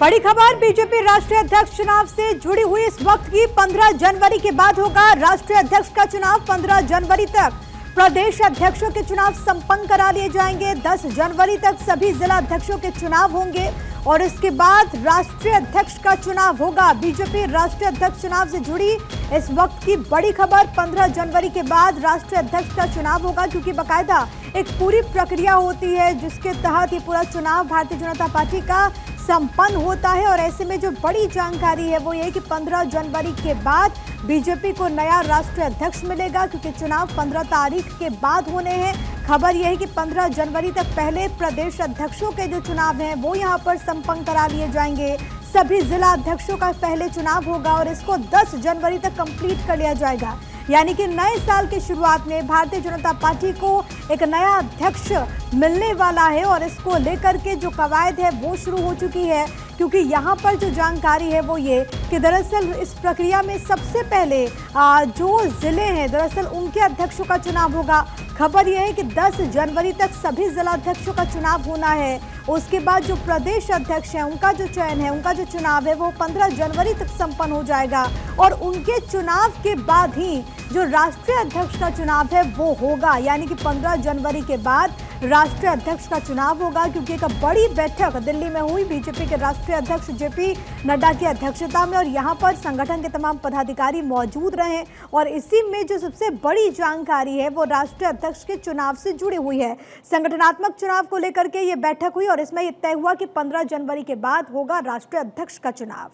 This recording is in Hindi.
बड़ी खबर बीजेपी राष्ट्रीय अध्यक्ष चुनाव से जुड़ी हुई इस वक्त की 15 जनवरी के बाद होगा राष्ट्रीय अध्यक्ष का चुनाव। 15 जनवरी तक प्रदेश अध्यक्षों के चुनाव संपन्न करा लिए जाएंगे। 10 जनवरी तक सभी जिला अध्यक्षों के चुनाव होंगे और इसके बाद राष्ट्रीय अध्यक्ष का चुनाव होगा। बीजेपी राष्ट्रीय अध्यक्ष चुनाव से जुड़ी इस वक्त की बड़ी खबर, 15 जनवरी के बाद राष्ट्रीय अध्यक्ष का चुनाव होगा, क्योंकि बाकायदा एक पूरी प्रक्रिया होती है जिसके तहत ये पूरा चुनाव भारतीय जनता पार्टी का संपन्न होता है। और ऐसे में जो बड़ी जानकारी है वो ये कि 15 जनवरी के बाद बीजेपी को नया राष्ट्रीय अध्यक्ष मिलेगा, क्योंकि चुनाव 15 तारीख के बाद होने हैं। खबर यह है कि 15 जनवरी तक पहले प्रदेश अध्यक्षों के जो चुनाव हैं वो यहां पर संपन्न करा लिए जाएंगे। सभी जिला अध्यक्षों का पहले चुनाव होगा और इसको 10 जनवरी तक कंप्लीट कर लिया जाएगा। यानी कि नए साल की शुरुआत में भारतीय जनता पार्टी को एक नया अध्यक्ष मिलने वाला है और इसको लेकर के जो कवायद है वो शुरू हो चुकी है, क्योंकि यहाँ पर जो जानकारी है वो ये कि दरअसल इस प्रक्रिया में सबसे पहले जो जिले हैं दरअसल उनके अध्यक्षों का चुनाव होगा। खबर यह है कि 10 जनवरी तक सभी जिला अध्यक्षों का चुनाव होना है। उसके बाद जो प्रदेश अध्यक्ष हैं उनका जो चयन है, उनका जो चुनाव है वो 15 जनवरी तक संपन्न हो जाएगा और उनके चुनाव के बाद ही जो राष्ट्रीय अध्यक्ष का चुनाव है वो होगा। यानी कि 15 जनवरी के बाद राष्ट्रीय अध्यक्ष का चुनाव होगा, क्योंकि एक बड़ी बैठक दिल्ली में हुई बीजेपी के राष्ट्रीय अध्यक्ष जेपी नड्डा की अध्यक्षता में और यहाँ पर संगठन के तमाम पदाधिकारी मौजूद रहे और इसी में जो सबसे बड़ी जानकारी है वो राष्ट्रीय अध्यक्ष के चुनाव से जुड़ी हुई है। संगठनात्मक चुनाव को लेकर के ये बैठक हुई और इसमें यह तय हुआ कि 15 जनवरी के बाद होगा राष्ट्रीय अध्यक्ष का चुनाव।